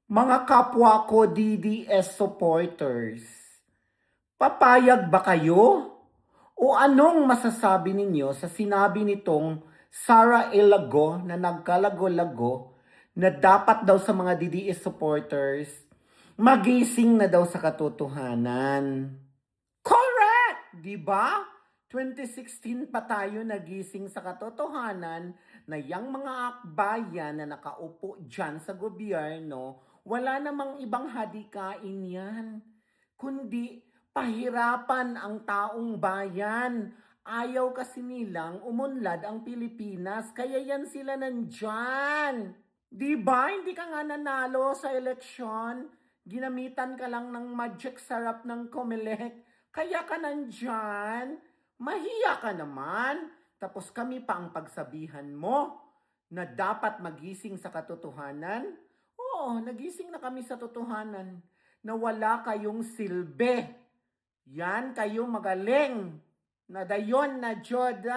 Mga kapwa ko DDS supporters, papayag ba kayo? O anong masasabi ninyo sa sinabi nitong Sara Ilago na nagkalago-lago na dapat daw sa mga DDS supporters, magising na daw sa katotohanan? Correct! Di ba? 2016 pa tayo nagising sa katotohanan na yang mga akbayan na nakaupo dyan sa gobyerno, wala namang ibang hadikain yan, kundi pahirapan ang taong bayan. Ayaw kasi nilang umunlad ang Pilipinas, kaya yan sila nandyan. Di ba? Hindi ka nga nanalo sa eleksyon. Ginamitan ka lang ng magic sarap ng Comelec. Kaya ka nandyan. Mahiya ka naman. Tapos kami pa ang pagsabihan mo na dapat magising sa katotohanan. Oo, nagising na kami sa totohanan na wala kayong silbi. Yan kayo magaling. Nadayon na Jod,